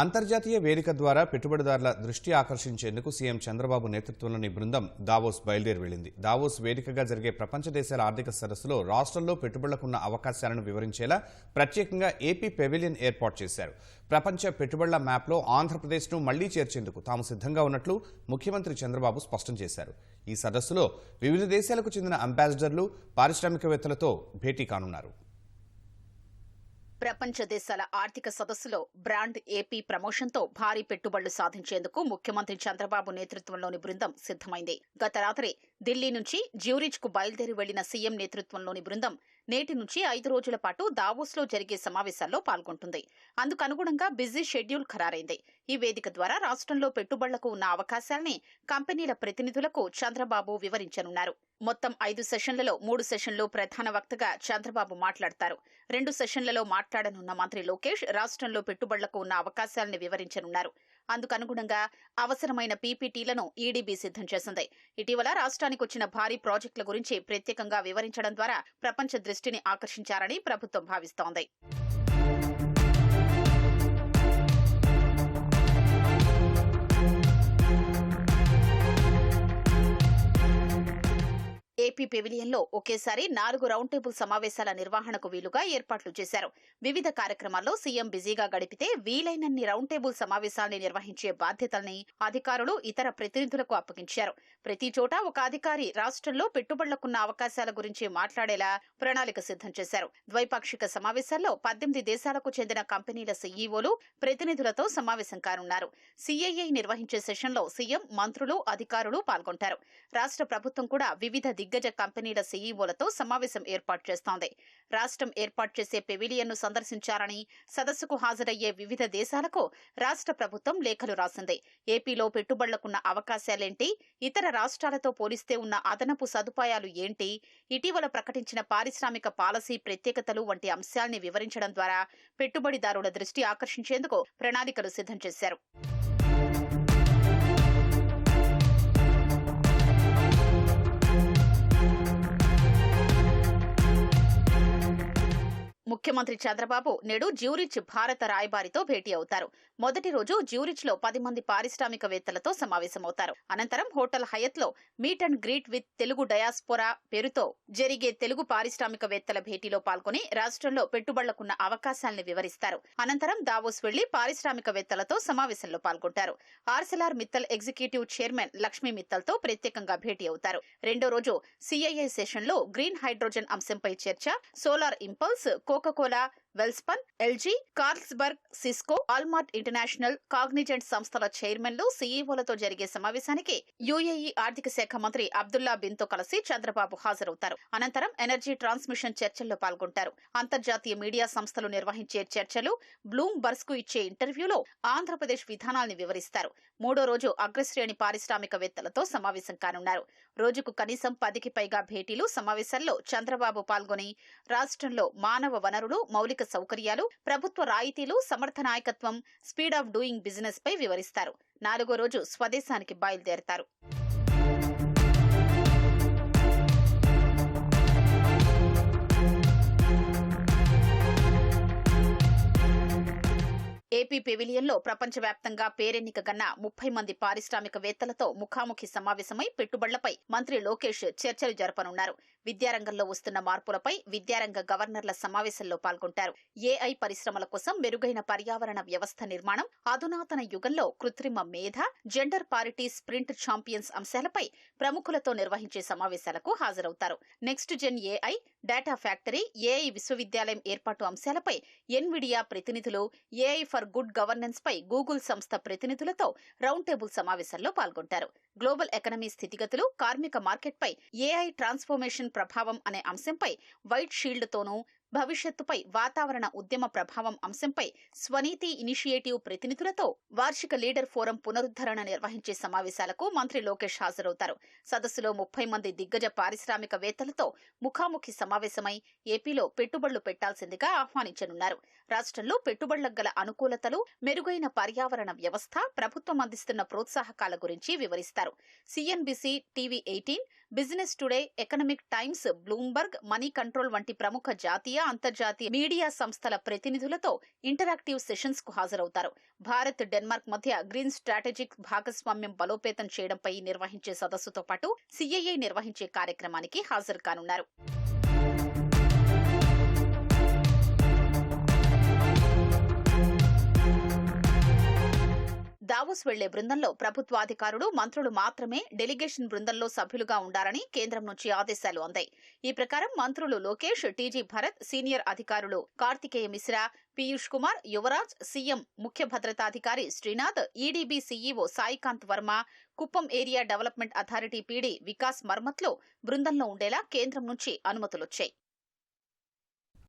అంతర్జాతీయ వేదిక ద్వారా పెట్టుబడిదారుల దృష్టి ఆకర్షించేందుకు సీఎం చంద్రబాబు నేతృత్వంలోని బృందం దావోస్ బయలుదేరి వెళ్లింది. దావోస్ వేదికగా జరిగే ప్రపంచ దేశాల ఆర్థిక సదస్సులో రాష్ట్రంలో పెట్టుబడులకున్న అవకాశాలను వివరించేలా ప్రత్యేకంగా ఏపీ పెవిలియన్ ఏర్పాటు చేశారు. ప్రపంచ పెట్టుబడుల మ్యాప్లో ఆంధ్రప్రదేశ్ను మళ్లీ చేర్చేందుకు తాము సిద్ధంగా ఉన్నట్లు ముఖ్యమంత్రి చంద్రబాబు స్పష్టం చేశారు. ఈ సదస్సులో వివిధ దేశాలకు చెందిన అంబాసిడర్లు, పారిశ్రామికవేత్తలతో భేటీ కానున్నారు. ప్రపంచ దేశాల ఆర్థిక సదస్సులో బ్రాండ్ ఏపీ ప్రమోషన్తో భారీ పెట్టుబడులు సాధించేందుకు ముఖ్యమంత్రి చంద్రబాబు నేతృత్వంలోని బృందం సిద్ధమైంది. గత రాత్రి ఢిల్లీ నుంచి జ్యూరిచ్ కు బయలుదేరి వెళ్లిన సీఎం నేతృత్వంలోని బృందం నేటి నుంచి 5 రోజుల పాటు దావోస్లో జరిగే సమావేశాల్లో పాల్గొంటుంది. అందుకనుగుణంగా బిజీ షెడ్యూల్ ఖరారైంది. ఈ వేదిక ద్వారా రాష్ట్రంలో పెట్టుబడులకు ఉన్న అవకాశాలని కంపెనీల ప్రతినిధులకు చంద్రబాబు వివరించనున్నారు. మొత్తం 5 సెషన్లలో 3 సెషన్లు ప్రధాన వక్తగా చంద్రబాబు మాట్లాడతారు. 2 సెషన్లలో మాట్లాడనున్న మంత్రి లోకేష్ రాష్ట్రంలో పెట్టుబడులకు ఉన్న అవకాశాలను వివరించనున్నారు. అందుకనుగుణంగా అవసరమైన పీపీటీలను ఈడీబీ సిద్ధం చేసింది. ఇటీవల రాష్ట్రానికి వచ్చిన భారీ ప్రాజెక్టుల గురించి ప్రత్యేకంగా వివరించడం ద్వారా ప్రపంచ దృష్టిని ఆకర్షించారని ప్రభుత్వం భావిస్తోంది. ఏపీ పెవిలియన్లో ఒకేసారి 4 రౌండ్ టేబుల్ సమావేశాల నిర్వహణకు వీలుగా ఏర్పాట్లు చేశారు. వివిధ కార్యక్రమాల్లో సీఎం బిజీగా గడిపితే వీలైనన్ని రౌండ్ టేబుల్ సమావేశాల్ని నిర్వహించే బాధ్యతల్ని అధికారులు, ఇతర ప్రతినిధులకు అప్పగించారు. ప్రతి చోట ఒక అధికారి రాష్ట్రంలో పెట్టుబడులకున్న అవకాశాల గురించి మాట్లాడేలా ప్రణాళిక సిద్ధం చేశారు. ద్వైపాక్షిక సమావేశాల్లో 18 దేశాలకు చెందిన కంపెనీల సీఈఓలు, ప్రతినిధులతో సమావేశం కానున్నారు. సీఐఐ నిర్వహించే సెషన్లో సీఎం, మంత్రులు, అధికారులు పాల్గొంటారు. రాష్ట్ర ప్రభుత్వం కూడా వివిధ దిగ్గజ కంపెనీల సీఈఓలతో సమావేశం ఏర్పాటు చేస్తోంది. రాష్ట్రం ఏర్పాటు చేసే పెవిలియన్ను సందర్శించారని, సదస్సుకు హాజరయ్యే వివిధ దేశాలకు రాష్ట్ర ప్రభుత్వం లేఖలు రాసింది. ఏపీలో పెట్టుబడులకున్న అవకాశాలేంటి, ఇతర రాష్ట్రాలతో పోలిస్తే ఉన్న అదనపు సదుపాయాలు ఏంటి, ఇటీవల ప్రకటించిన పారిశ్రామిక పాలసీ ప్రత్యేకతలు వంటి అంశాల్ని వివరించడం ద్వారా పెట్టుబడిదారుల దృష్టి ఆకర్షించేందుకు ప్రణాళికలు సిద్ధం చేశారు. ముఖ్యమంత్రి చంద్రబాబు నేడు జ్యూరిచ్ భారత రాయబారితో భేటీ అవుతారు. మొదటి రోజు జ్యూరిచ్ లో 10 మంది పారిశ్రామికవేత్తలతో సమావేశమవుతారు. అనంతరం హోటల్ హయత్ లో meet and greet with Telugu diaspora పేరుతో జరిగే తెలుగు పారిశ్రామికవేత్తల భేటీలో పాల్గొని రాష్ట్రంలో పెట్టుబడులకున్న అవకాశాలను వివరిస్తారు. అనంతరం దావోస్ వెళ్లి పారిశ్రామికవేత్తలతో సమావేశంలో పాల్గొంటారు. Arcelor Mittal executive chairman Lakshmi మిత్తల్తో ప్రత్యేకంగా భేటీ అవుతారు. రెండో రోజు సిఐఐ సెషన్ లో గ్రీన్ హైడ్రోజన్ అంశంపై చర్చ, solar impulse, Coca Cola, Welspun, LG, Carlsberg, Cisco, Walmart international, Cognizant సంస్థల చైర్మన్లు, సీఈఓలతో జరిగే సమావేశానికి యూఏఈ ఆర్థిక శాఖ మంత్రి అబ్దుల్లా బిన్ తో కలిసి చంద్రబాబు హాజరవుతారు. అనంతరం ఎనర్జీ ట్రాన్స్మిషన్ చర్చల్లో పాల్గొంటారు. అంతర్జాతీయ మీడియా సంస్థలు నిర్వహించే చర్చలు, బ్లూమ్ బర్గ్స్ కు ఇచ్చే ఇంటర్వ్యూలో ఆంధ్రప్రదేశ్ విధానాల్ని వివరిస్తారు. మూడో రోజు అగ్రశ్రేణి పారిశ్రామికవేత్తలతో సమావేశం కానున్నారు. రోజుకు కనీసం 10కి పైగా భేటీలు, సమావేశాల్లో చంద్రబాబు పాల్గొని రాష్ట్రంలో మానవ వనరులు, మౌలిక సౌకర్యాలు, ప్రభుత్వ రాయితీలు, సమర్థ నాయకత్వం, స్పీడ్ ఆఫ్ డూయింగ్ బిజినెస్ పై వివరిస్తారు. 4వ రోజు స్వదేశానికి బయలుదేరతారు. ఏపీ పెవిలియన్లో ప్రపంచవ్యాప్తంగా పేరెన్నికగన్న 30 మంది పారిశ్రామికవేత్తలతో ముఖాముఖి సమావేశమై పెట్టుబడులపై మంత్రి లోకేష్ చర్చలు జరపనున్నారు. విద్యారంగంలో వస్తున్న మార్పులపై విద్యారంగ గవర్నర్ల సమావేశంలో పాల్గొంటారు. ఏఐ పరిశ్రమల కోసం మెరుగైన పర్యావరణ వ్యవస్థ నిర్మాణం, అధునాతన యుగంలో కృత్రిమ మేధ, జెండర్ పారిటీ స్ప్రింట్ ఛాంపియన్స్ అంశాలపై ప్రముఖులతో నిర్వహించే సమావేశాలకు హాజరవుతారు. Next gen AI, data factory, AI విశ్వవిద్యాలయం ఏర్పాటు అంశాలపై ఎన్విడియా ప్రతినిధులు, ఏఐ ఫర్ గుడ్ గవర్నెన్స్ పై గూగుల్ సంస్థ ప్రతినిధులతో రౌండ్ టేబుల్ సమావేశంలో పాల్గొంటారు. గ్లోబల్ ఎకనమీ స్థితిగతులు, కార్మిక మార్కెట్పై ఏఐ ట్రాన్స్ఫర్మేషన్ ప్రభావం అనే అంశంపై వైట్ షీల్డ్తోనూ, భవిష్యత్తుపై వాతావరణ ఉద్యమ ప్రభావం అంశంపై స్వనీతి ఇనిషియేటివ్ ప్రతినిధులతో వార్షిక లీడర్ ఫోరం పునరుద్ధరణ నిర్వహించే సమావేశాలకు మంత్రి లోకేష్ హాజరవుతారు. సదస్సులో 30 మంది దిగ్గజ పారిశ్రామికవేత్తలతో ముఖాముఖి సమావేశమై ఏపీలో పెట్టుబడులు పెట్టాల్సిందిగా ఆహ్వానించనున్నారు. రాష్ట్రంలో పెట్టుబడులకు గల అనుకూలతలు, మెరుగైన పర్యావరణ వ్యవస్థ, ప్రభుత్వం అందిస్తున్న ప్రోత్సాహకాల గురించి వివరిస్తారు. CNBC, TV 18, business today, economic times, Bloomberg, money control వంటి ప్రముఖ జాతీయ, జాతీయ అంతర్జాతీయ మీడియా సంస్థల ప్రతినిధులతో ఇంటరాక్టివ్ సెషన్స్ కు హాజరవుతారు. భారత్ డెన్మార్క్ మధ్య గ్రీన్ స్ట్రాటజిక్ భాగస్వామ్యం బలోపేతం చేయడంపై నిర్వహించే సదస్సుతో పాటు సిఐఐ నిర్వహించే కార్యక్రమానికి హాజరు కానున్నారు. దావోస్ వెళ్లే బృందంలో ప్రభుత్వాధికారులు, మంత్రులు మాత్రమే డెలిగేషన్ బృందంలో సభ్యులుగా ఉండాలని కేంద్రం నుంచి ఆదేశాలు అందాయి. ఈ ప్రకారం మంత్రులు లోకేష్, టీజీ భరత్, సీనియర్ అధికారులు కార్తికేయ మిశ్రా, పీయూష్ కుమార్, యువరాజ్, సీఎం ముఖ్య భద్రతాధికారి Srinath, EDB CEO Saikanth Varma, Kuppam area development authority PD Vikas మర్మత్లో బృందంలో ఉండేలా కేంద్రం నుంచి అనుమతులొచ్చాయి.